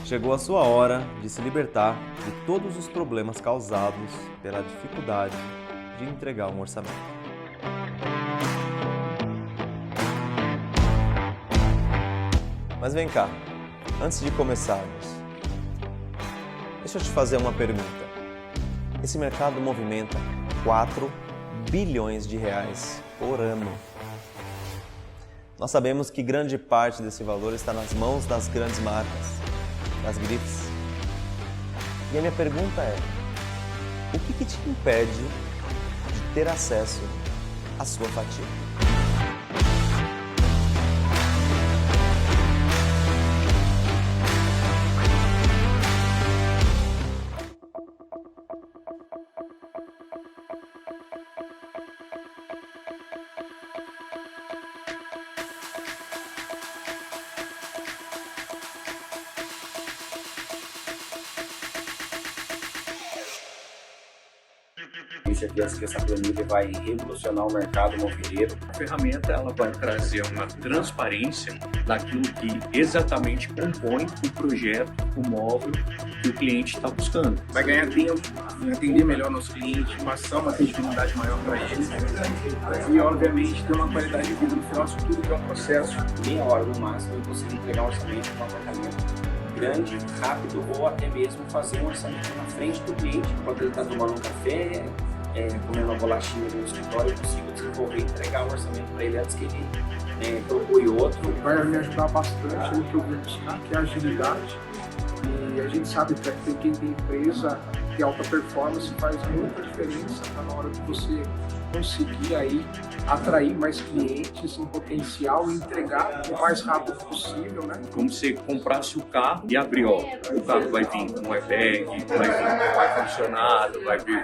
Chegou a sua hora de se libertar de todos os problemas causados pela dificuldade de entregar um orçamento. Mas vem cá, antes de começarmos, deixa eu te fazer uma pergunta. Esse mercado movimenta 4 bilhões de reais por ano. Nós sabemos que grande parte desse valor está nas mãos das grandes marcas, das grifes. E a minha pergunta é, o que te impede de ter acesso à sua fatia? Tenho certeza que essa planilha vai revolucionar o mercado moveleiro. A ferramenta ela vai trazer uma transparência daquilo que exatamente compõe o projeto, o móvel que o cliente está buscando. Vai ganhar tempo em atender melhor nosso cliente, passar uma credibilidade maior para eles e, obviamente, ter uma qualidade de vida no final. Isso tudo é um processo. Meia hora no máximo eu consigo entregar um orçamento de um apartamento grande, rápido, ou até mesmo fazer um orçamento na frente do cliente, enquanto ele está tomando um café, comendo uma bolachinha no escritório, eu consigo desenvolver e entregar o orçamento para ele antes que ele procure outro. Vai me ajudar bastante no que eu vou buscar, que é a agilidade. E a gente sabe que quem tem empresa de alta performance faz muita diferença na hora de você conseguir aí atrair mais clientes em potencial e entregar o mais rápido possível, né? Como se comprasse o carro e abrir, ó, o carro vai vir com airbag, vai vir com ar-condicionado, vai vir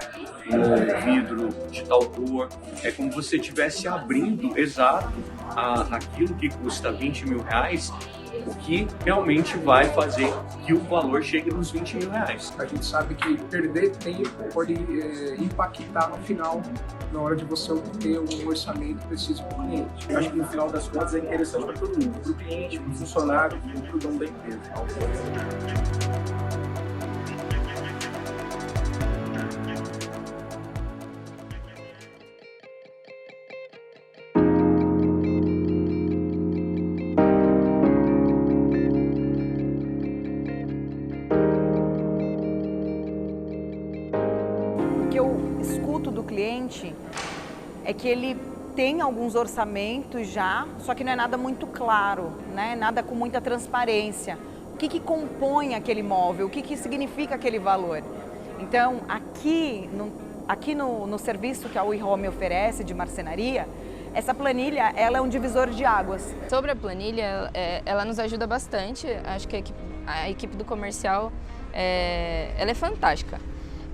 com vidro de tal cor. É como se você estivesse abrindo exato aquilo que custa 20 mil reais, o que realmente vai fazer que o valor chegue nos 20 mil reais. A gente sabe que perder tempo pode impactar no final, na hora de você obter um orçamento preciso para o cliente. Eu acho que no final das contas é interessante para todo mundo, para o cliente, para o funcionário e para o dono da empresa. O que eu escuto do cliente é que ele tem alguns orçamentos já, só que não é nada muito claro, né? Nada com muita transparência. O que compõe aquele imóvel? O que significa aquele valor? Então, aqui no serviço que a WeHome oferece de marcenaria, essa planilha ela é um divisor de águas. Sobre a planilha, ela nos ajuda bastante. Acho que a equipe do comercial ela é fantástica.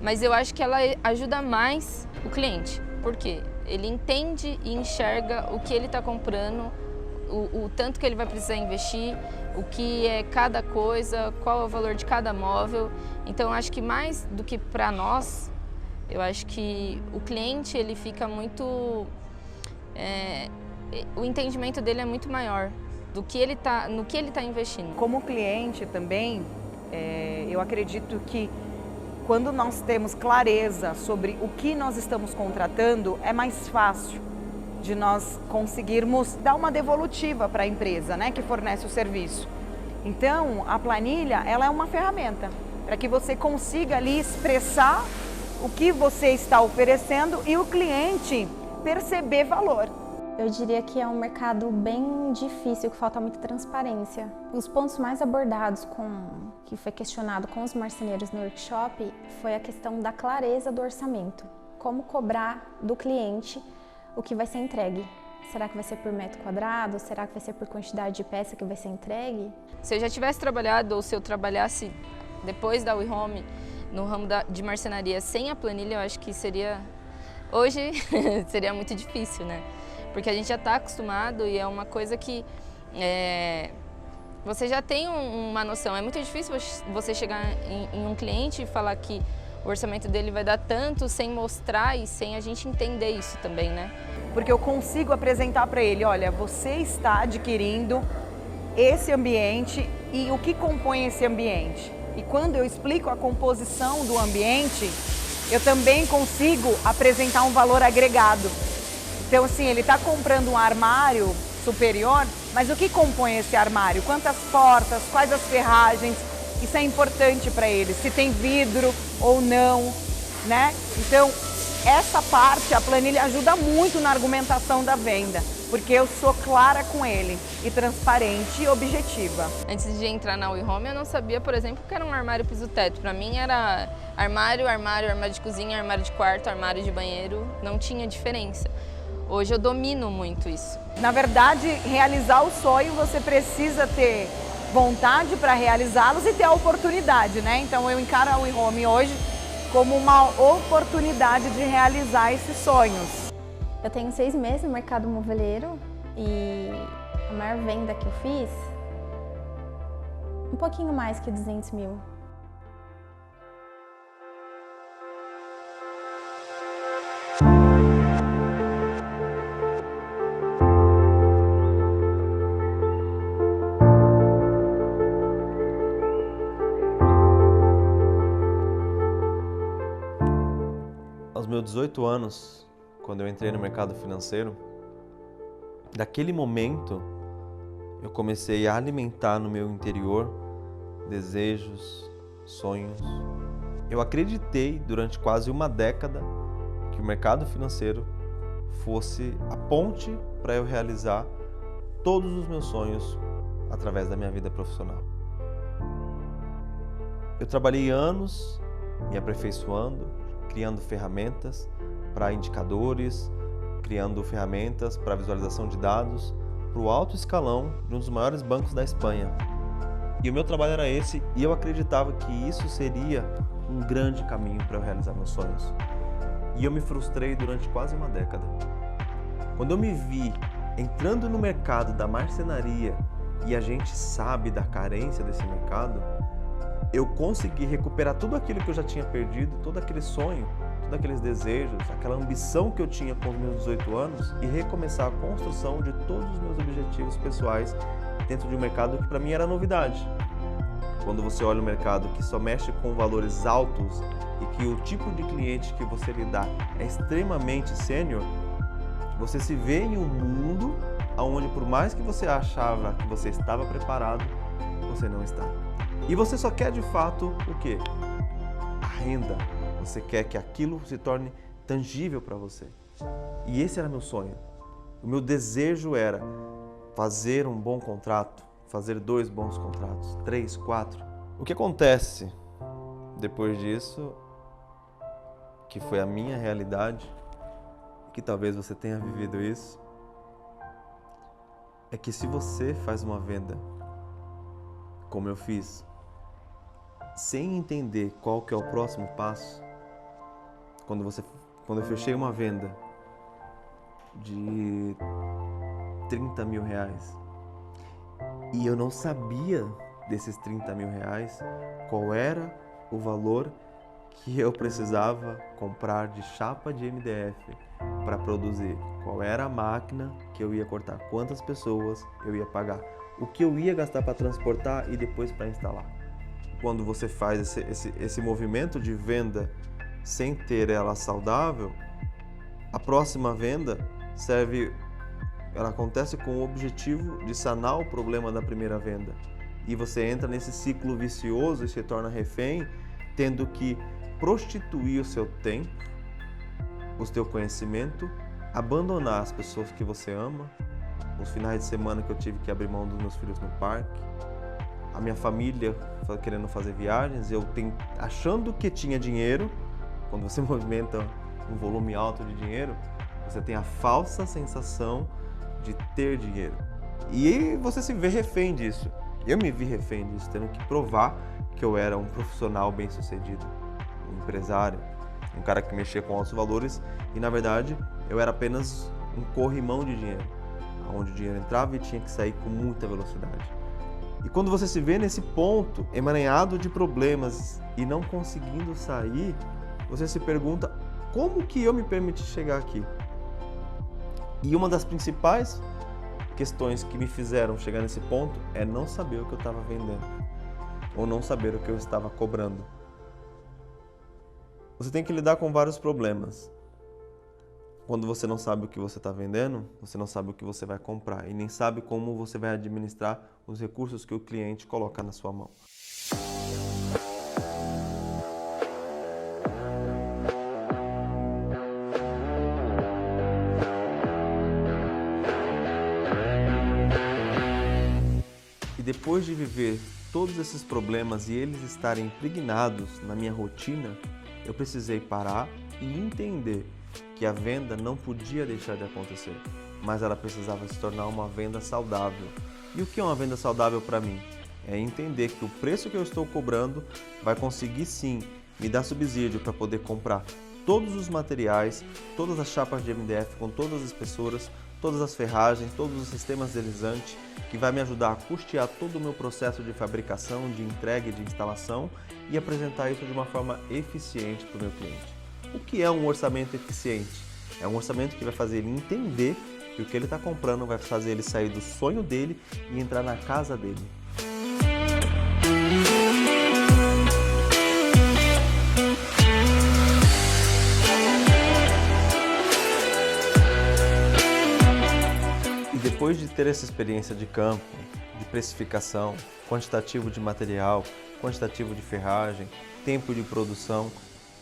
Mas eu acho que ela ajuda mais o cliente. Por quê? Ele entende e enxerga o que ele está comprando, o tanto que ele vai precisar investir, o que é cada coisa, qual é o valor de cada móvel. Então, eu acho que mais do que para nós, eu acho que o cliente ele fica muito... o entendimento dele é muito maior no que ele está investindo. Como cliente também, eu acredito que quando nós temos clareza sobre o que nós estamos contratando, é mais fácil de nós conseguirmos dar uma devolutiva para a empresa, né, que fornece o serviço. Então, a planilha, ela é uma ferramenta para que você consiga ali expressar o que você está oferecendo e o cliente perceber valor. Eu diria que é um mercado bem difícil, que falta muita transparência. Os pontos mais abordados que foi questionado com os marceneiros no workshop foi a questão da clareza do orçamento. Como cobrar do cliente o que vai ser entregue. Será que vai ser por metro quadrado? Será que vai ser por quantidade de peça que vai ser entregue? Se eu já tivesse trabalhado ou se eu trabalhasse depois da WeHome no ramo de marcenaria sem a planilha, eu acho que seria... Hoje seria muito difícil, né? Porque a gente já está acostumado e é uma coisa que você já tem uma noção. É muito difícil você chegar em um cliente e falar que o orçamento dele vai dar tanto sem mostrar e sem a gente entender isso também, né? Porque eu consigo apresentar para ele, olha, você está adquirindo esse ambiente e o que compõe esse ambiente. E quando eu explico a composição do ambiente, eu também consigo apresentar um valor agregado. Então, assim, ele está comprando um armário superior, mas o que compõe esse armário? Quantas portas, quais as ferragens? Isso é importante para ele, se tem vidro ou não, né? Então, essa parte, a planilha ajuda muito na argumentação da venda, porque eu sou clara com ele e transparente e objetiva. Antes de entrar na WeHome, eu não sabia, por exemplo, que era um armário piso-teto. Para mim era armário, armário de cozinha, armário de quarto, armário de banheiro, não tinha diferença. Hoje eu domino muito isso. Na verdade, realizar o sonho, você precisa ter vontade para realizá-los e ter a oportunidade, né? Então eu encaro a WeHome hoje como uma oportunidade de realizar esses sonhos. Eu tenho 6 meses no mercado moveleiro e a maior venda que eu fiz, um pouquinho mais que 200 mil. Aos meus 18 anos, quando eu entrei no mercado financeiro, daquele momento eu comecei a alimentar no meu interior desejos, sonhos. Eu acreditei durante quase uma década que o mercado financeiro fosse a ponte para eu realizar todos os meus sonhos através da minha vida profissional. Eu trabalhei anos me aperfeiçoando, criando ferramentas para indicadores, criando ferramentas para visualização de dados, para o alto escalão de um dos maiores bancos da Espanha. E o meu trabalho era esse, e eu acreditava que isso seria um grande caminho para eu realizar meus sonhos. E eu me frustrei durante quase uma década. Quando eu me vi entrando no mercado da marcenaria, e a gente sabe da carência desse mercado, eu consegui recuperar tudo aquilo que eu já tinha perdido, todo aquele sonho, todos aqueles desejos, aquela ambição que eu tinha com os meus 18 anos e recomeçar a construção de todos os meus objetivos pessoais dentro de um mercado que para mim era novidade. Quando você olha um mercado que só mexe com valores altos e que o tipo de cliente que você lidar é extremamente sênior, você se vê em um mundo onde, por mais que você achava que você estava preparado, você não está. E você só quer de fato o quê? A renda. Você quer que aquilo se torne tangível para você. E esse era meu sonho. O meu desejo era fazer um bom contrato, fazer 2 bons contratos, 3, 4. O que acontece depois disso, que foi a minha realidade, que talvez você tenha vivido isso, é que se você faz uma venda, como eu fiz, sem entender qual que é o próximo passo, quando eu fechei uma venda de 30 mil reais e eu não sabia desses 30 mil reais qual era o valor que eu precisava comprar de chapa de MDF para produzir, qual era a máquina que eu ia cortar, quantas pessoas eu ia pagar, o que eu ia gastar para transportar e depois para instalar. Quando você faz esse movimento de venda sem ter ela saudável, a próxima venda ela acontece com o objetivo de sanar o problema da primeira venda. E você entra nesse ciclo vicioso e se torna refém, tendo que prostituir o seu tempo, o seu conhecimento, abandonar as pessoas que você ama, os finais de semana que eu tive que abrir mão dos meus filhos no parque, a minha família querendo fazer viagens, eu achando que tinha dinheiro. Quando você movimenta um volume alto de dinheiro, você tem a falsa sensação de ter dinheiro. E você se vê refém disso. Eu me vi refém disso, tendo que provar que eu era um profissional bem-sucedido, um empresário, um cara que mexia com altos valores e, na verdade, eu era apenas um corrimão de dinheiro, onde o dinheiro entrava e tinha que sair com muita velocidade. E quando você se vê nesse ponto, emaranhado de problemas e não conseguindo sair, você se pergunta, como que eu me permiti chegar aqui? E uma das principais questões que me fizeram chegar nesse ponto é não saber o que eu estava vendendo. ou não saber o que eu estava cobrando. Você tem que lidar com vários problemas. Quando você não sabe o que você está vendendo, você não sabe o que você vai comprar e nem sabe como você vai administrar os recursos que o cliente coloca na sua mão. E depois de viver todos esses problemas e eles estarem impregnados na minha rotina, eu precisei parar e entender que a venda não podia deixar de acontecer, mas ela precisava se tornar uma venda saudável. E o que é uma venda saudável para mim? É entender que o preço que eu estou cobrando vai conseguir sim me dar subsídio para poder comprar todos os materiais, todas as chapas de MDF com todas as espessuras, todas as ferragens, todos os sistemas deslizantes, que vai me ajudar a custear todo o meu processo de fabricação, de entrega e de instalação e apresentar isso de uma forma eficiente para o meu cliente. O que é um orçamento eficiente? É um orçamento que vai fazer ele entender que o que ele está comprando vai fazer ele sair do sonho dele e entrar na casa dele. E depois de ter essa experiência de campo, de precificação, quantitativo de material, quantitativo de ferragem, tempo de produção,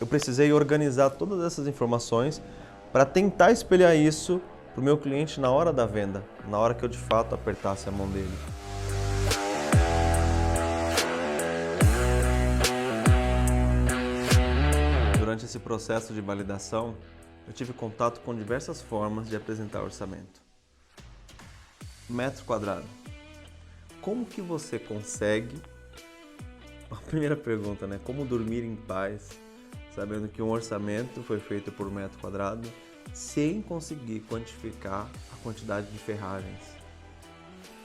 eu precisei organizar todas essas informações para tentar espelhar isso para o meu cliente na hora da venda, na hora que eu de fato apertasse a mão dele. Durante esse processo de validação, eu tive contato com diversas formas de apresentar orçamento. Metro quadrado. Como que você consegue? A primeira pergunta, né? Como dormir em paz, sabendo que um orçamento foi feito por metro quadrado, sem conseguir quantificar a quantidade de ferragens,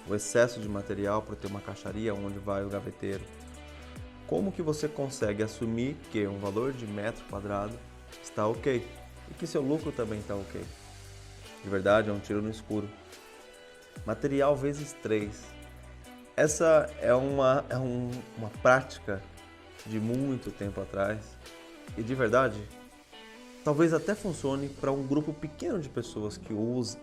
o excesso de material para ter uma caixaria onde vai o gaveteiro. Como que você consegue assumir que um valor de metro quadrado está ok e que seu lucro também está ok? De verdade, é um tiro no escuro. Material vezes 3. Essa é uma prática de muito tempo atrás e de verdade, talvez até funcione para um grupo pequeno de pessoas que usam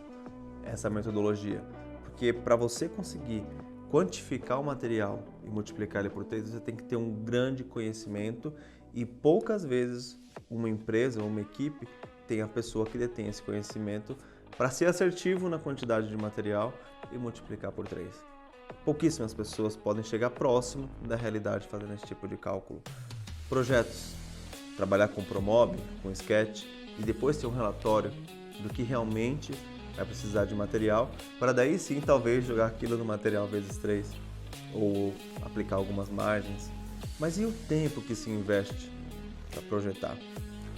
essa metodologia, porque para você conseguir quantificar o material e multiplicar ele por 3, você tem que ter um grande conhecimento e poucas vezes uma empresa ou uma equipe tem a pessoa que detém esse conhecimento para ser assertivo na quantidade de material e multiplicar por 3. Pouquíssimas pessoas podem chegar próximo da realidade fazendo esse tipo de cálculo. Projetos. Trabalhar com Promob, com Sketch e depois ter um relatório do que realmente vai precisar de material para daí sim talvez jogar aquilo no material vezes 3 ou aplicar algumas margens. Mas e o tempo que se investe para projetar?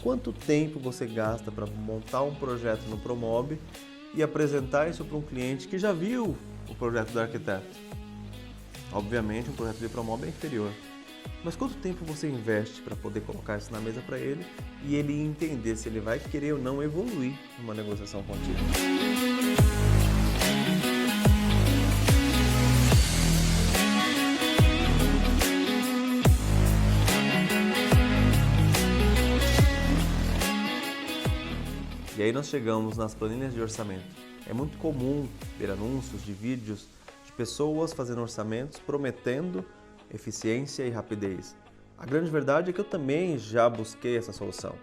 Quanto tempo você gasta para montar um projeto no Promob e apresentar isso para um cliente que já viu o projeto do arquiteto? Obviamente, um projeto de Promob é inferior. Mas quanto tempo você investe para poder colocar isso na mesa para ele e ele entender se ele vai querer ou não evoluir numa negociação contigo? E aí nós chegamos nas planilhas de orçamento. É muito comum ver anúncios de vídeos de pessoas fazendo orçamentos prometendo eficiência e rapidez. A grande verdade é que eu também já busquei essa solução.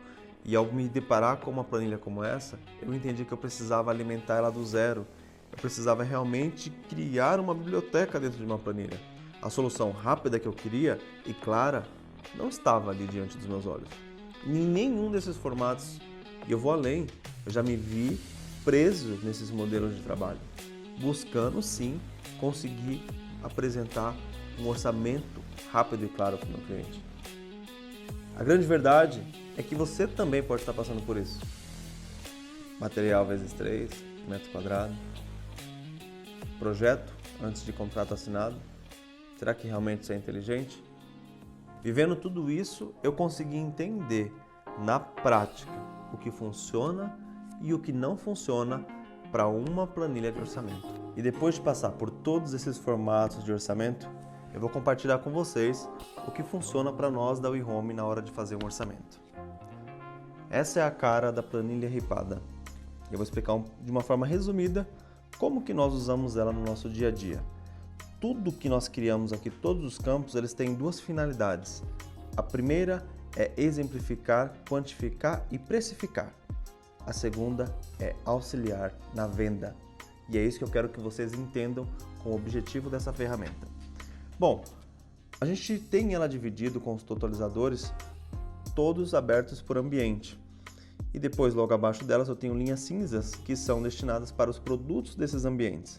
E ao me deparar com uma planilha como essa, eu entendi que eu precisava alimentar ela do zero. Eu precisava realmente criar uma biblioteca dentro de uma planilha. A solução rápida que eu queria e clara não estava ali diante dos meus olhos. Em nenhum desses formatos. E eu vou além, eu já me vi preso nesses modelos de trabalho, buscando sim conseguir apresentar um orçamento rápido e claro para o meu cliente. A grande verdade é que você também pode estar passando por isso. Material vezes 3, metro quadrado, projeto antes de contrato assinado. Será que realmente isso é inteligente? Vivendo tudo isso, eu consegui entender na prática o que funciona e o que não funciona para uma planilha de orçamento. E depois de passar por todos esses formatos de orçamento, eu vou compartilhar com vocês o que funciona para nós da WeHome na hora de fazer um orçamento. Essa é a cara da planilha ripada. Eu vou explicar de uma forma resumida como que nós usamos ela no nosso dia a dia. Tudo que nós criamos aqui, todos os campos, eles têm duas finalidades. A primeira é exemplificar, quantificar e precificar. A segunda é auxiliar na venda. E é isso que eu quero que vocês entendam com o objetivo dessa ferramenta. Bom, a gente tem ela dividido com os totalizadores, todos abertos por ambiente. E depois, logo abaixo delas, eu tenho linhas cinzas que são destinadas para os produtos desses ambientes.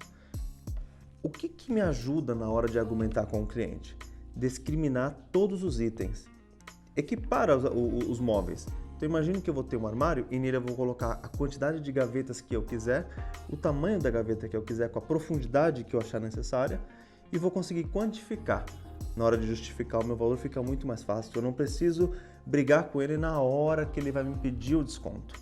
O que me ajuda na hora de argumentar com o cliente? Discriminar todos os itens. Equipar os móveis. Então imagine que eu vou ter um armário e nele eu vou colocar a quantidade de gavetas que eu quiser, o tamanho da gaveta que eu quiser, com a profundidade que eu achar necessária, e vou conseguir quantificar. Na hora de justificar o meu valor fica muito mais fácil. Eu não preciso brigar com ele na hora que ele vai me pedir o desconto.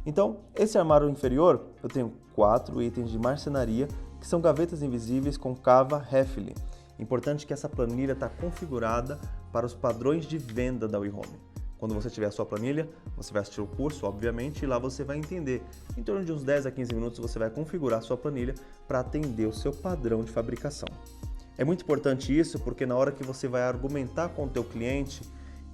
Então, esse armário inferior, eu tenho 4 itens de marcenaria, que são gavetas invisíveis com cava Hefele. Importante que essa planilha está configurada para os padrões de venda da WeHome. Quando você tiver a sua planilha, você vai assistir o curso, obviamente, e lá você vai entender. Em torno de uns 10 a 15 minutos você vai configurar a sua planilha para atender o seu padrão de fabricação. É muito importante isso porque na hora que você vai argumentar com o teu cliente,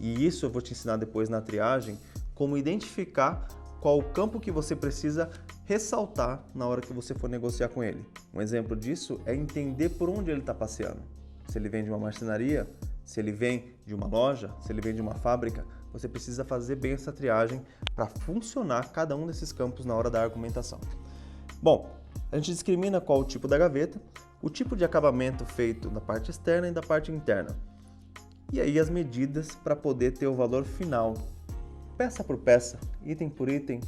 e isso eu vou te ensinar depois na triagem, como identificar qual o campo que você precisa ressaltar na hora que você for negociar com ele. Um exemplo disso é entender por onde ele está passeando. Se ele vem de uma marcenaria, se ele vem de uma loja, se ele vem de uma fábrica, você precisa fazer bem essa triagem para funcionar cada um desses campos na hora da argumentação. Bom, a gente discrimina qual o tipo da gaveta, o tipo de acabamento feito da parte externa e da parte interna. E aí as medidas para poder ter o valor final, peça por peça, item por item,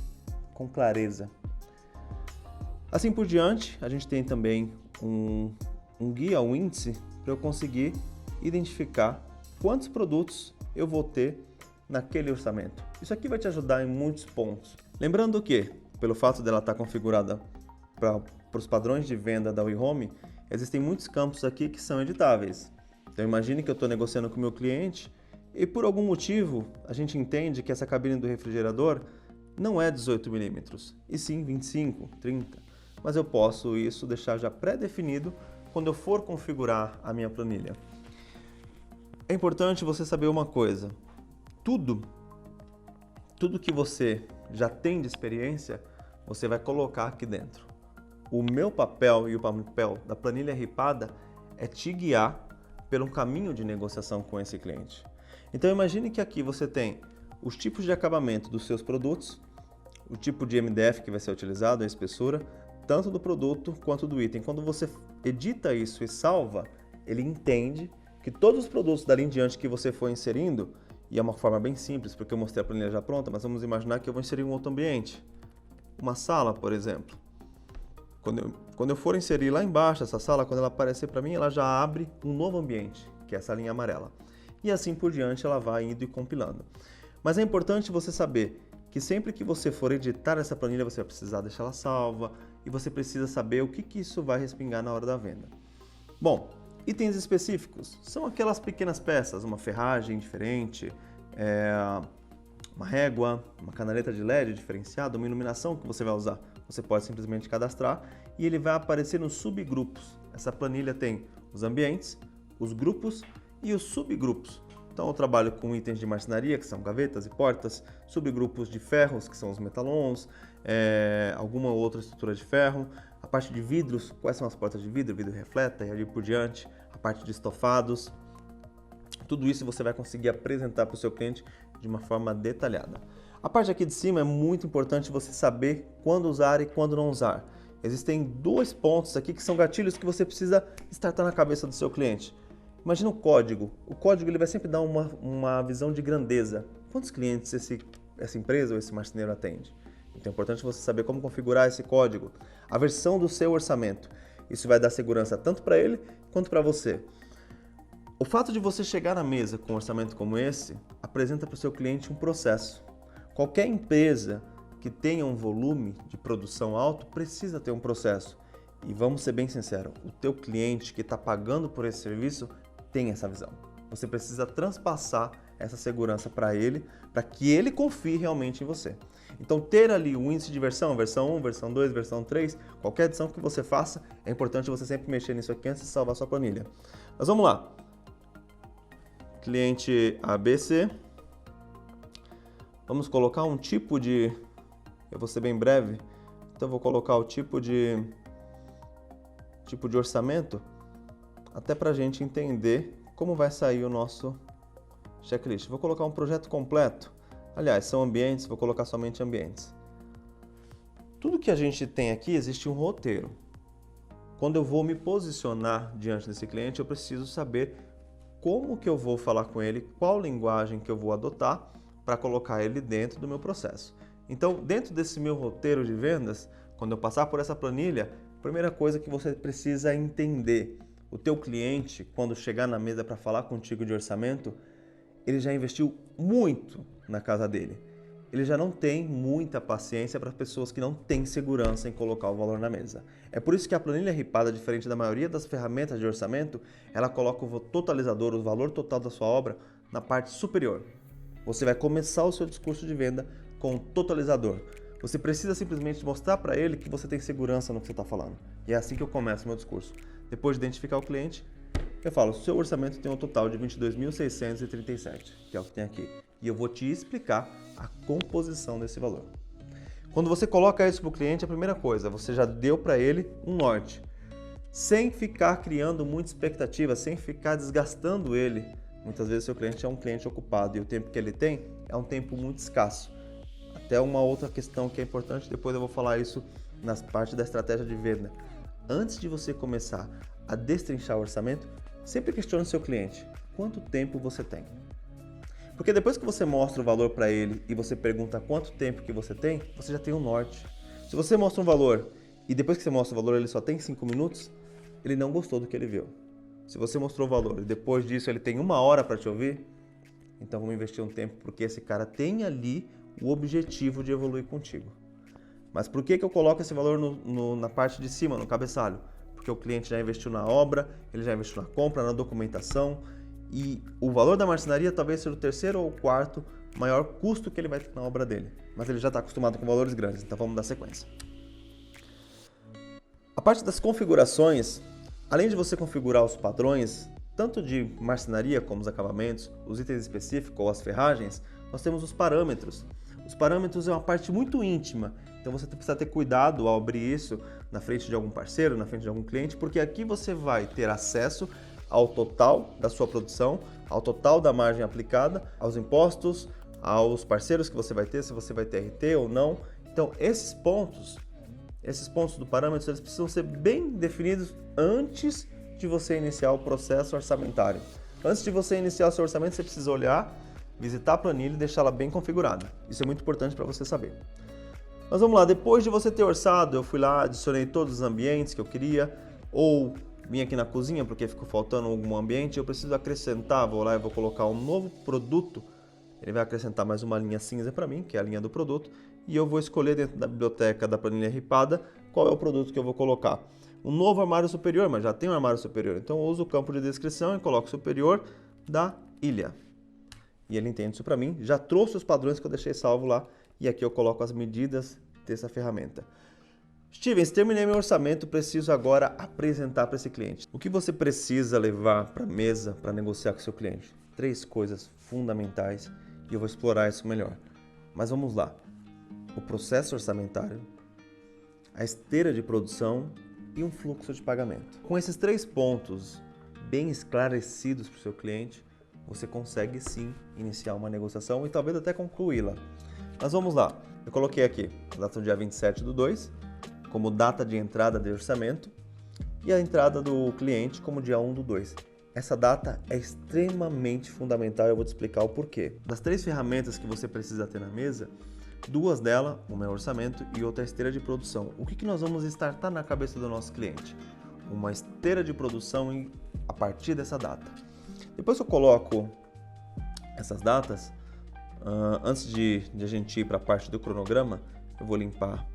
com clareza. Assim por diante, a gente tem também um guia, um índice, para eu conseguir identificar quantos produtos eu vou ter naquele orçamento. Isso aqui vai te ajudar em muitos pontos. Lembrando que, pelo fato dela estar configurada para os padrões de venda da WeHome, existem muitos campos aqui que são editáveis. Então imagine que eu estou negociando com o meu cliente e por algum motivo a gente entende que essa cabine do refrigerador não é 18 mm, e sim 25, 30. Mas eu posso isso deixar já pré-definido quando eu for configurar a minha planilha. É importante você saber uma coisa. Tudo que você já tem de experiência, você vai colocar aqui dentro. O meu papel e o papel da planilha ripada é te guiar pelo caminho de negociação com esse cliente. Então imagine que aqui você tem os tipos de acabamento dos seus produtos, o tipo de MDF que vai ser utilizado, a espessura, tanto do produto quanto do item. Quando você edita isso e salva, ele entende que todos os produtos dali em diante que você for inserindo, e é uma forma bem simples, porque eu mostrei a planilha já pronta, mas vamos imaginar que eu vou inserir um outro ambiente. Uma sala, por exemplo. Quando eu for inserir lá embaixo essa sala, quando ela aparecer para mim, ela já abre um novo ambiente, que é essa linha amarela. E assim por diante ela vai indo e compilando. Mas é importante você saber que sempre que você for editar essa planilha, você vai precisar deixar ela salva e você precisa saber o que isso vai respingar na hora da venda. Bom, itens específicos são aquelas pequenas peças, uma ferragem diferente, uma régua, uma canaleta de LED diferenciada, uma iluminação que você vai usar. Você pode simplesmente cadastrar e ele vai aparecer nos subgrupos. Essa planilha tem os ambientes, os grupos e os subgrupos. Então eu trabalho com itens de marcenaria, que são gavetas e portas, subgrupos de ferros, que são os metalons, alguma outra estrutura de ferro, a parte de vidros, quais são as portas de vidro, vidro refleta e ali por diante, a parte de estofados. Tudo isso você vai conseguir apresentar para o seu cliente de uma forma detalhada. A parte aqui de cima é muito importante você saber quando usar e quando não usar. Existem 2 pontos aqui que são gatilhos que você precisa startar na cabeça do seu cliente. Imagina o código. O código ele vai sempre dar uma visão de grandeza. Quantos clientes essa empresa ou esse marceneiro atende? Então é importante você saber como configurar esse código. A versão do seu orçamento. Isso vai dar segurança tanto para ele quanto para você. O fato de você chegar na mesa com um orçamento como esse, apresenta para o seu cliente um processo. Qualquer empresa que tenha um volume de produção alto precisa ter um processo. E vamos ser bem sinceros, o teu cliente que está pagando por esse serviço tem essa visão. Você precisa transpassar essa segurança para ele, para que ele confie realmente em você. Então, ter ali o índice de versão 1, versão 2, versão 3, qualquer edição que você faça, é importante você sempre mexer nisso aqui antes de salvar sua planilha. Mas vamos lá. Cliente ABC. Vamos colocar um tipo de... Eu vou ser bem breve, então eu vou colocar o tipo de orçamento, até para a gente entender como vai sair o nosso checklist. Vou colocar um projeto completo. Aliás, são ambientes, vou colocar somente ambientes. Tudo que a gente tem aqui, existe um roteiro. Quando eu vou me posicionar diante desse cliente, eu preciso saber como que eu vou falar com ele, qual linguagem que eu vou adotar para colocar ele dentro do meu processo. Então, dentro desse meu roteiro de vendas, quando eu passar por essa planilha, a primeira coisa que você precisa entender, o teu cliente, quando chegar na mesa para falar contigo de orçamento, ele já investiu muito na casa dele. Ele já não tem muita paciência para pessoas que não têm segurança em colocar o valor na mesa. É por isso que a planilha ripada, diferente da maioria das ferramentas de orçamento, ela coloca o totalizador, o valor total da sua obra, na parte superior. Você vai começar o seu discurso de venda com o totalizador. Você precisa simplesmente mostrar para ele que você tem segurança no que você está falando. E é assim que eu começo o meu discurso. Depois de identificar o cliente, eu falo, seu orçamento tem um total de 22.637, que é o que tem aqui. E eu vou te explicar a composição desse valor. Quando você coloca isso para o cliente, a primeira coisa, você já deu para ele um norte. Sem ficar criando muita expectativa, sem ficar desgastando ele. Muitas vezes seu cliente é um cliente ocupado e o tempo que ele tem é um tempo muito escasso. Até uma outra questão que é importante, depois eu vou falar isso nas partes da estratégia de venda. Antes de você começar a destrinchar o orçamento, sempre questione seu cliente, quanto tempo você tem? Porque depois que você mostra o valor para ele e você pergunta quanto tempo que você tem, você já tem um norte. Se você mostra um valor e depois que você mostra o valor ele só tem 5 minutos, ele não gostou do que ele viu. Se você mostrou o valor e depois disso ele tem 1 hora para te ouvir, então vamos investir um tempo porque esse cara tem ali o objetivo de evoluir contigo. Mas por que eu coloco esse valor na parte de cima, no cabeçalho? Porque o cliente já investiu na obra, ele já investiu na compra, na documentação e o valor da marcenaria talvez seja o 3º ou 4º maior custo que ele vai ter na obra dele. Mas ele já está acostumado com valores grandes, então vamos dar sequência. A parte das configurações, além de você configurar os padrões, tanto de marcenaria como os acabamentos, os itens específicos ou as ferragens, nós temos os parâmetros. Os parâmetros é uma parte muito íntima, então você precisa ter cuidado ao abrir isso na frente de algum parceiro, na frente de algum cliente, porque aqui você vai ter acesso ao total da sua produção, ao total da margem aplicada, aos impostos, aos parceiros que você vai ter, se você vai ter RT ou não. Então esses pontos do parâmetro, eles precisam ser bem definidos antes de você iniciar o processo orçamentário. Antes de você iniciar o seu orçamento, você precisa olhar, visitar a planilha e deixá-la bem configurada. Isso é muito importante para você saber. Mas vamos lá, depois de você ter orçado, eu fui lá, adicionei todos os ambientes que eu queria, ou vim aqui na cozinha porque ficou faltando algum ambiente, eu preciso acrescentar, vou lá e vou colocar um novo produto, ele vai acrescentar mais uma linha cinza para mim, que é a linha do produto, e eu vou escolher dentro da biblioteca da planilha ripada qual é o produto que eu vou colocar. Um novo armário superior, mas já tem um armário superior, então eu uso o campo de descrição e coloco superior da ilha. E ele entende isso para mim, já trouxe os padrões que eu deixei salvo lá, e aqui eu coloco as medidas dessa ferramenta. Steven, terminei meu orçamento, preciso agora apresentar para esse cliente. O que você precisa levar para a mesa para negociar com seu cliente? 3 coisas fundamentais e eu vou explorar isso melhor. Mas vamos lá. O processo orçamentário, a esteira de produção e um fluxo de pagamento. Com esses 3 pontos bem esclarecidos para o seu cliente, você consegue sim iniciar uma negociação e talvez até concluí-la. Mas vamos lá. Eu coloquei aqui a data do dia 27/2 como data de entrada de orçamento e a entrada do cliente como dia 1/2. Essa data é extremamente fundamental e eu vou te explicar o porquê. Das 3 ferramentas que você precisa ter na mesa, 2 delas, uma é orçamento e outra é esteira de produção. O que nós vamos startar na cabeça do nosso cliente? Uma esteira de produção a partir dessa data. Depois que eu coloco essas datas, antes de a gente ir para a parte do cronograma, eu vou limpar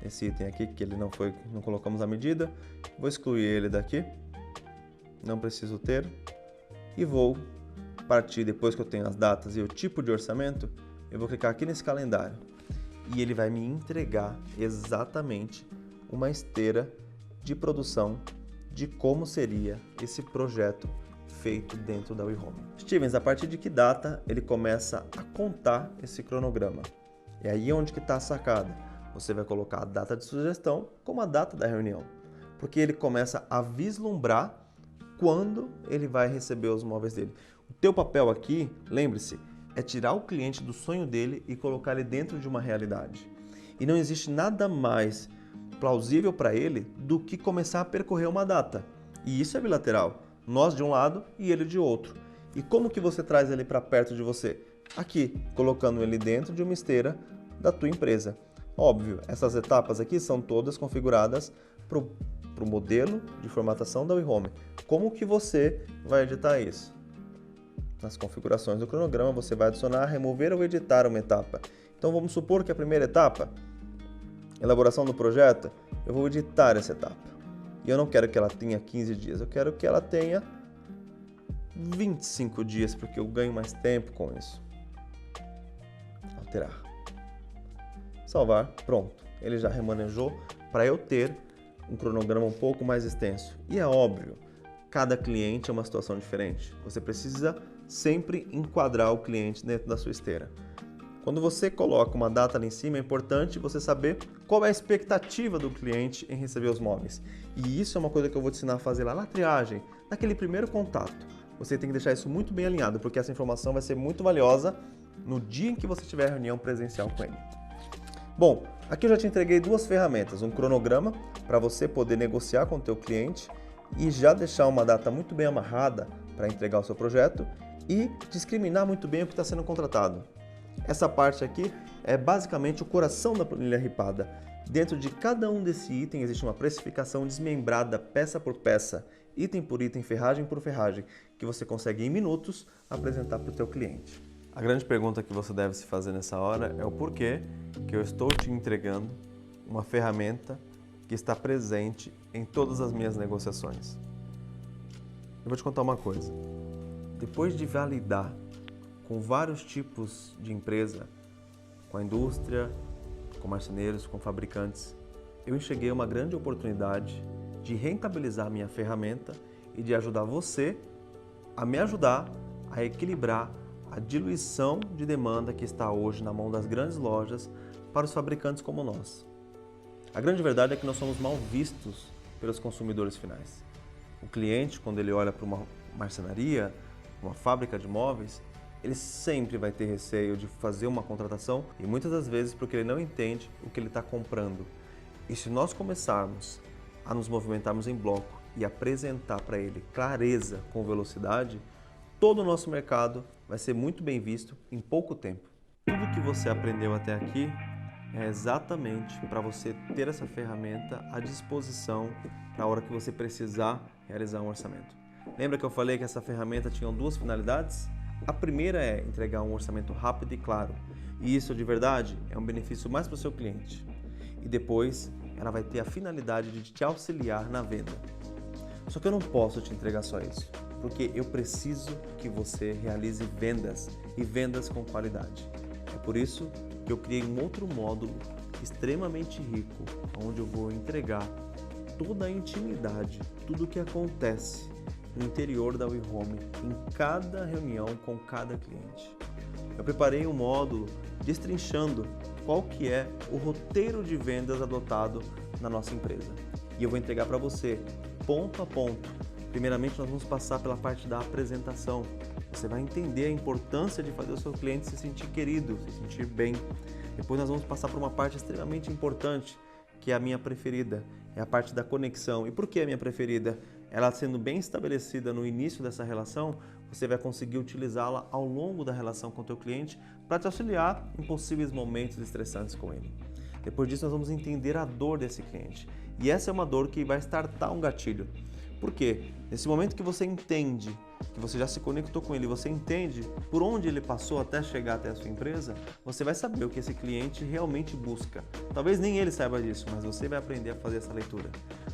esse item aqui, que ele não colocamos a medida. Vou excluir ele daqui, não preciso ter. e vou partir, depois que eu tenho as datas e o tipo de orçamento, eu vou clicar aqui nesse calendário e ele vai me entregar exatamente uma esteira de produção de como seria esse projeto feito dentro da WeHome. Stevens, a partir de que data ele começa a contar esse cronograma? É aí onde que está a sacada. Você vai colocar a data de sugestão como a data da reunião, porque ele começa a vislumbrar quando ele vai receber os móveis dele. O teu papel aqui, lembre-se, é tirar o cliente do sonho dele e colocar ele dentro de uma realidade. E não existe nada mais plausível para ele do que começar a percorrer uma data. E isso é bilateral. Nós de um lado e ele de outro. E como que você traz ele para perto de você? Aqui, colocando ele dentro de uma esteira da tua empresa. Óbvio, essas etapas aqui são todas configuradas para o modelo de formatação da WeHome. Como que você vai editar isso? Nas configurações do cronograma, você vai adicionar, remover ou editar uma etapa. Então vamos supor que a primeira etapa, elaboração do projeto, eu vou editar essa etapa. E eu não quero que ela tenha 15 dias, eu quero que ela tenha 25 dias, porque eu ganho mais tempo com isso. Alterar. Salvar, pronto. Ele já remanejou para eu ter um cronograma um pouco mais extenso. E é óbvio, cada cliente é uma situação diferente. Você precisa sempre enquadrar o cliente dentro da sua esteira. Quando você coloca uma data ali em cima, é importante você saber qual é a expectativa do cliente em receber os móveis. E isso é uma coisa que eu vou te ensinar a fazer lá na triagem, naquele primeiro contato. Você tem que deixar isso muito bem alinhado, porque essa informação vai ser muito valiosa no dia em que você tiver reunião presencial com ele. Bom, aqui eu já te entreguei duas ferramentas, um cronograma para você poder negociar com o teu cliente e já deixar uma data muito bem amarrada para entregar o seu projeto e discriminar muito bem o que está sendo contratado. Essa parte aqui é basicamente o coração da planilha ripada. Dentro de cada um desse item existe uma precificação desmembrada peça por peça, item por item, ferragem por ferragem, que você consegue em minutos apresentar para o teu cliente. A grande pergunta que você deve se fazer nessa hora é o porquê que eu estou te entregando uma ferramenta que está presente em todas as minhas negociações. Eu vou te contar uma coisa. Depois de validar com vários tipos de empresa, com a indústria, com marceneiros, com fabricantes, eu enxerguei uma grande oportunidade de rentabilizar minha ferramenta e de ajudar você a me ajudar a equilibrar a diluição de demanda que está hoje na mão das grandes lojas para os fabricantes como nós. A grande verdade é que nós somos mal vistos pelos consumidores finais. O cliente, quando ele olha para uma marcenaria, uma fábrica de móveis, ele sempre vai ter receio de fazer uma contratação e muitas das vezes porque ele não entende o que ele está comprando. E se nós começarmos a nos movimentarmos em bloco e apresentar para ele clareza com velocidade, todo o nosso mercado vai ser muito bem visto em pouco tempo. Tudo que você aprendeu até aqui é exatamente para você ter essa ferramenta à disposição na hora que você precisar realizar um orçamento. Lembra que eu falei que essa ferramenta tinha duas finalidades? A primeira é entregar um orçamento rápido e claro, e isso de verdade é um benefício mais para o seu cliente. E depois ela vai ter a finalidade de te auxiliar na venda. Só que eu não posso te entregar só isso, porque eu preciso que você realize vendas e vendas com qualidade. É por isso que eu criei um outro módulo extremamente rico, onde eu vou entregar toda a intimidade, tudo o que acontece no interior da WeHome em cada reunião com cada cliente. Eu preparei um módulo destrinchando qual que é o roteiro de vendas adotado na nossa empresa. E eu vou entregar para você, ponto a ponto. Primeiramente, nós vamos passar pela parte da apresentação. Você vai entender a importância de fazer o seu cliente se sentir querido, se sentir bem. Depois nós vamos passar por uma parte extremamente importante, que é a minha preferida, é a parte da conexão. E por que a minha preferida? Ela sendo bem estabelecida no início dessa relação, você vai conseguir utilizá-la ao longo da relação com o teu cliente para te auxiliar em possíveis momentos estressantes com ele. Depois disso, nós vamos entender a dor desse cliente. E essa é uma dor que vai startar um gatilho. Por quê? Nesse momento que você entende, que você já se conectou com ele, você entende por onde ele passou até chegar até a sua empresa, você vai saber o que esse cliente realmente busca. Talvez nem ele saiba disso, mas você vai aprender a fazer essa leitura.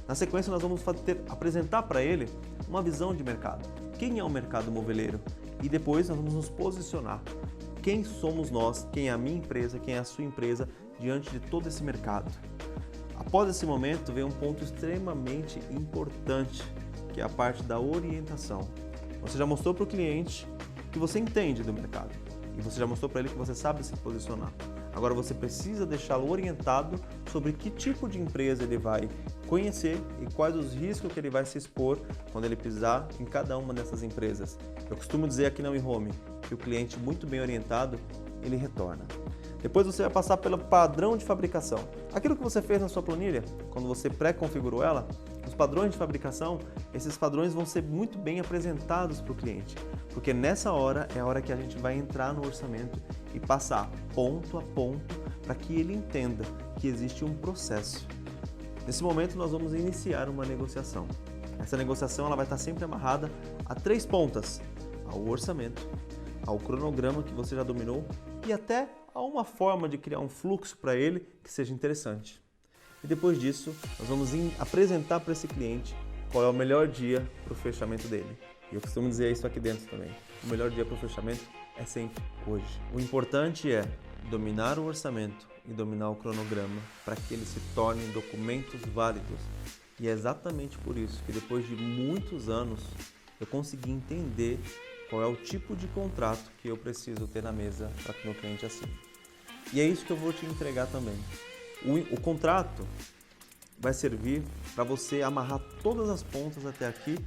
Na sequência, nós vamos apresentar para ele uma visão de mercado. Quem é o mercado moveleiro? E depois nós vamos nos posicionar. Quem somos nós, quem é a minha empresa, quem é a sua empresa diante de todo esse mercado. Após esse momento, vem um ponto extremamente importante, que é a parte da orientação. Você já mostrou para o cliente que você entende do mercado e você já mostrou para ele que você sabe se posicionar. Agora você precisa deixá-lo orientado sobre que tipo de empresa ele vai conhecer e quais os riscos que ele vai se expor quando ele pisar em cada uma dessas empresas. Eu costumo dizer aqui na WeHome que o cliente muito bem orientado, ele retorna. Depois você vai passar pelo padrão de fabricação. Aquilo que você fez na sua planilha, quando você pré-configurou ela, os padrões de fabricação, esses padrões vão ser muito bem apresentados para o cliente, porque nessa hora é a hora que a gente vai entrar no orçamento e passar ponto a ponto para que ele entenda que existe um processo. Nesse momento nós vamos iniciar uma negociação. Essa negociação ela vai estar sempre amarrada a 3 pontas, ao orçamento, ao cronograma que você já dominou e até a uma forma de criar um fluxo para ele que seja interessante. E depois disso, nós vamos apresentar para esse cliente qual é o melhor dia para o fechamento dele. E eu costumo dizer isso aqui dentro também. O melhor dia para o fechamento é sempre hoje. O importante é dominar o orçamento e dominar o cronograma para que ele se torne documentos válidos. E é exatamente por isso que depois de muitos anos eu consegui entender qual é o tipo de contrato que eu preciso ter na mesa para que meu cliente assine. E é isso que eu vou te entregar também. O contrato vai servir para você amarrar todas as pontas até aqui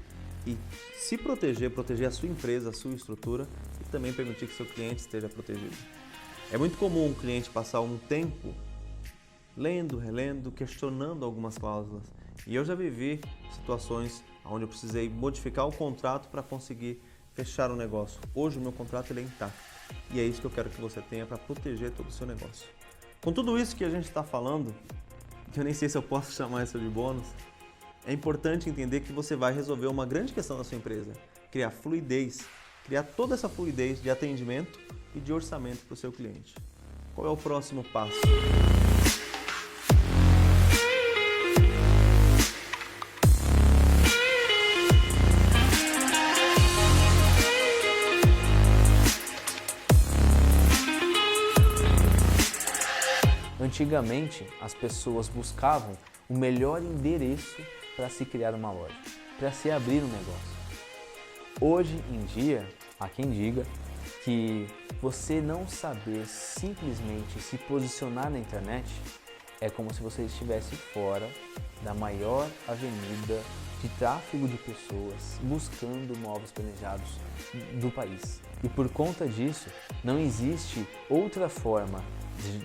e se proteger a sua empresa, a sua estrutura e também permitir que seu cliente esteja protegido. É muito comum o cliente passar um tempo lendo, relendo, questionando algumas cláusulas. E eu já vivi situações onde eu precisei modificar o contrato para conseguir fechar o negócio. Hoje o meu contrato ele é intacto e é isso que eu quero que você tenha para proteger todo o seu negócio. Com tudo isso que a gente está falando, que eu nem sei se eu posso chamar isso de bônus, é importante entender que você vai resolver uma grande questão da sua empresa, criar fluidez, criar toda essa fluidez de atendimento e de orçamento para o seu cliente. Qual é o próximo passo? Antigamente, as pessoas buscavam o melhor endereço para se criar uma loja, para se abrir um negócio. Hoje em dia, há quem diga que você não saber simplesmente se posicionar na internet é como se você estivesse fora da maior avenida de tráfego de pessoas buscando móveis planejados do país. E por conta disso, não existe outra forma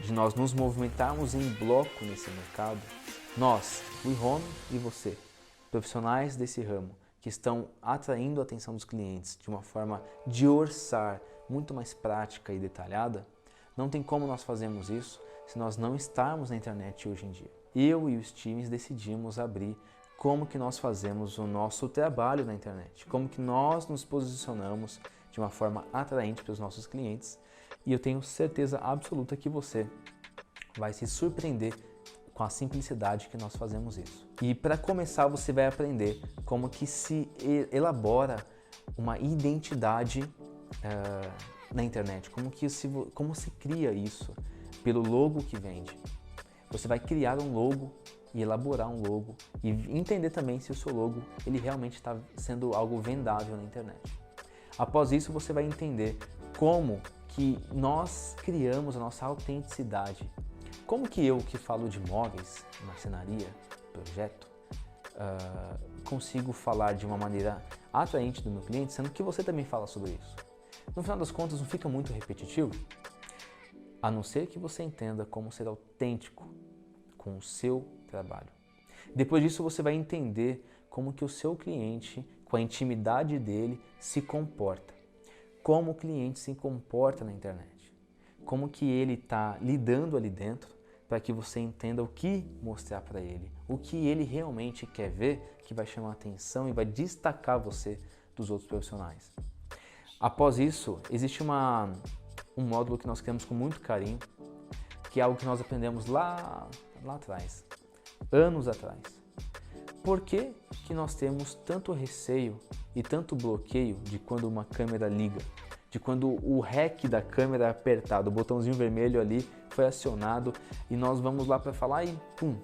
de nós nos movimentarmos em bloco nesse mercado. Nós, WeHome e você, profissionais desse ramo, que estão atraindo a atenção dos clientes de uma forma de orçar muito mais prática e detalhada, não tem como nós fazermos isso se nós não estarmos na internet hoje em dia. Eu e os times decidimos abrir como que nós fazemos o nosso trabalho na internet, como que nós nos posicionamos de uma forma atraente para os nossos clientes, e eu tenho certeza absoluta que você vai se surpreender com a simplicidade que nós fazemos isso. E para começar, você vai aprender como que se elabora uma identidade na internet, como se cria isso pelo logo que vende. Você vai criar um logo e elaborar um logo e entender também se o seu logo ele realmente está sendo algo vendável na internet. Após isso, você vai entender como que nós criamos a nossa autenticidade. Como que eu, que falo de móveis, marcenaria, projeto, consigo falar de uma maneira atraente do meu cliente, sendo que você também fala sobre isso? No final das contas, não fica muito repetitivo? A não ser que você entenda como ser autêntico com o seu trabalho. Depois disso, você vai entender como que o seu cliente, com a intimidade dele, se comporta. Como o cliente se comporta na internet. Como que ele está lidando ali dentro para que você entenda o que mostrar para ele. O que ele realmente quer ver, que vai chamar a atenção e vai destacar você dos outros profissionais. Após isso, existe um módulo que nós criamos com muito carinho, que é algo que nós aprendemos lá atrás, anos atrás. Por que que nós temos tanto receio e tanto bloqueio de quando uma câmera liga? De quando o REC da câmera é apertado, o botãozinho vermelho ali foi acionado e nós vamos lá para falar e pum,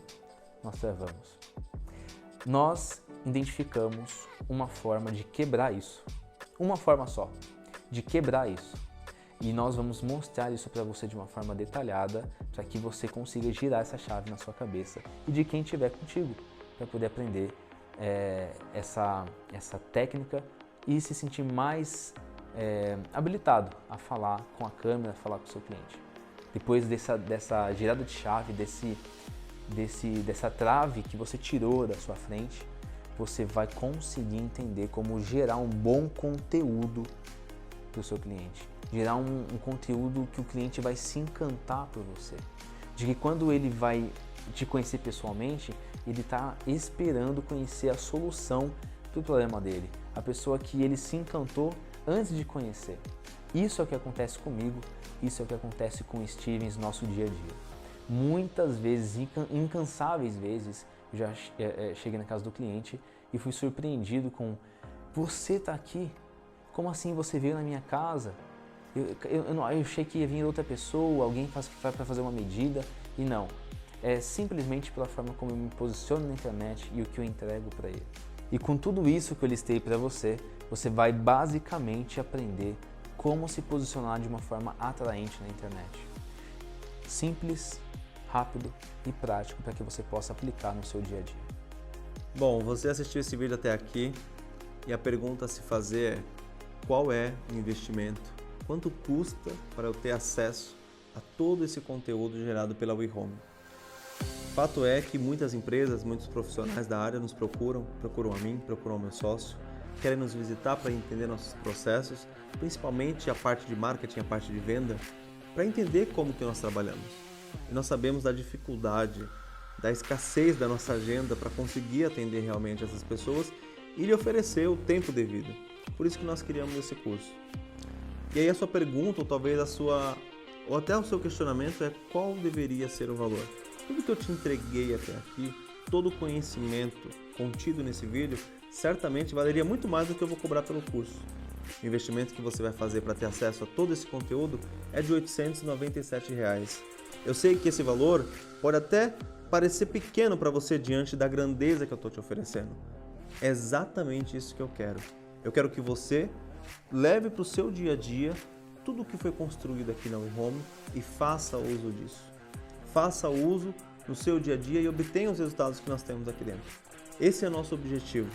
nós travamos. Nós identificamos uma forma de quebrar isso, uma forma só, de quebrar isso. E nós vamos mostrar isso para você de uma forma detalhada, para que você consiga girar essa chave na sua cabeça e de quem estiver contigo, para poder aprender essa técnica e se sentir mais habilitado a falar com a câmera, a falar com o seu cliente. Depois dessa girada de chave, dessa trave que você tirou da sua frente, você vai conseguir entender como gerar um bom conteúdo para o seu cliente. Gerar um conteúdo que o cliente vai se encantar por você. De que quando ele vai te conhecer pessoalmente, ele está esperando conhecer a solução do problema dele. A pessoa que ele se encantou antes de conhecer. Isso é o que acontece comigo, isso é o que acontece com o Stevens no nosso dia a dia. Muitas vezes, incansáveis vezes, eu já cheguei na casa do cliente e fui surpreendido com: você está aqui? Como assim você veio na minha casa? Eu achei que ia vir outra pessoa, alguém vai para fazer uma medida, e não. É simplesmente pela forma como eu me posiciono na internet e o que eu entrego para ele. E com tudo isso que eu listei para você, você vai basicamente aprender como se posicionar de uma forma atraente na internet. Simples, rápido e prático para que você possa aplicar no seu dia a dia. Bom, você assistiu esse vídeo até aqui e a pergunta a se fazer é: qual é o investimento? Quanto custa para eu ter acesso a todo esse conteúdo gerado pela WeHome? Fato é que muitas empresas, muitos profissionais da área nos procuram a mim, procuram o meu sócio, querem nos visitar para entender nossos processos, principalmente a parte de marketing, a parte de venda, para entender como que nós trabalhamos. E nós sabemos da dificuldade, da escassez da nossa agenda para conseguir atender realmente essas pessoas e lhe oferecer o tempo devido. Por isso que nós criamos esse curso. E aí a sua pergunta, ou talvez ou até o seu questionamento é: qual deveria ser o valor? Tudo que eu te entreguei até aqui, todo o conhecimento contido nesse vídeo, certamente valeria muito mais do que eu vou cobrar pelo curso. O investimento que você vai fazer para ter acesso a todo esse conteúdo é de R$ 897. Eu sei que esse valor pode até parecer pequeno para você diante da grandeza que eu estou te oferecendo. É exatamente isso que eu quero. Eu quero que você leve para o seu dia a dia tudo o que foi construído aqui na WeHome e faça uso disso. Faça uso no seu dia a dia e obtenha os resultados que nós temos aqui dentro. Esse é o nosso objetivo.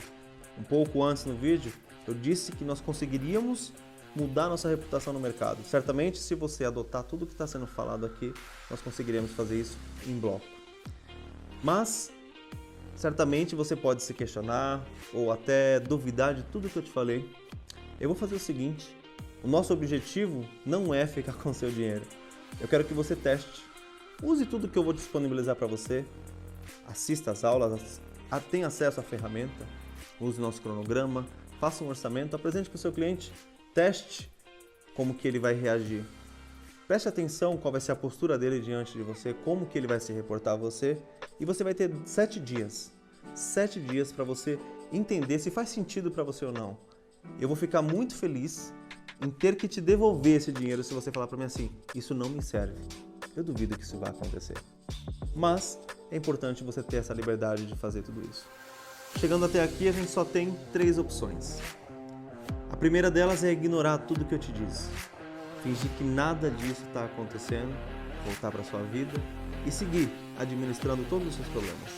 Um pouco antes no vídeo, eu disse que nós conseguiríamos mudar nossa reputação no mercado. Certamente, se você adotar tudo que está sendo falado aqui, nós conseguiremos fazer isso em bloco. Mas, certamente você pode se questionar ou até duvidar de tudo que eu te falei. Eu vou fazer o seguinte: o nosso objetivo não é ficar com o seu dinheiro. Eu quero que você teste. Use tudo que eu vou disponibilizar para você. Assista às aulas, tenha acesso à ferramenta, use o nosso cronograma, faça um orçamento, apresente para o seu cliente, teste como que ele vai reagir. Preste atenção qual vai ser a postura dele diante de você, como que ele vai se reportar a você, e você vai ter 7 dias. 7 dias para você entender se faz sentido para você ou não. Eu vou ficar muito feliz em ter que te devolver esse dinheiro se você falar para mim assim: isso não me serve. Eu duvido que isso vai acontecer. Mas é importante você ter essa liberdade de fazer tudo isso. Chegando até aqui, a gente só tem 3 opções. A primeira delas é ignorar tudo que eu te disse. Fingir que nada disso está acontecendo, voltar para sua vida e seguir administrando todos os seus problemas.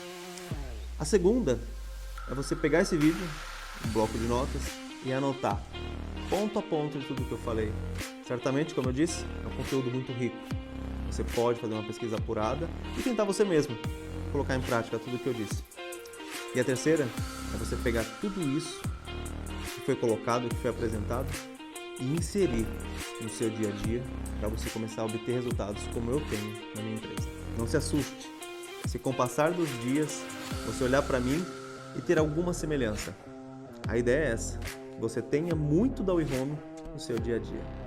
A segunda é você pegar esse vídeo, um bloco de notas, e anotar ponto a ponto de tudo que eu falei. Certamente, como eu disse, é um conteúdo muito rico. Você pode fazer uma pesquisa apurada e tentar você mesmo colocar em prática tudo que eu disse. E a terceira é você pegar tudo isso que foi colocado, que foi apresentado e inserir no seu dia a dia para você começar a obter resultados como eu tenho na minha empresa. Não se assuste se com o passar dos dias você olhar para mim e ter alguma semelhança. A ideia é essa, que você tenha muito da WeHome no seu dia a dia.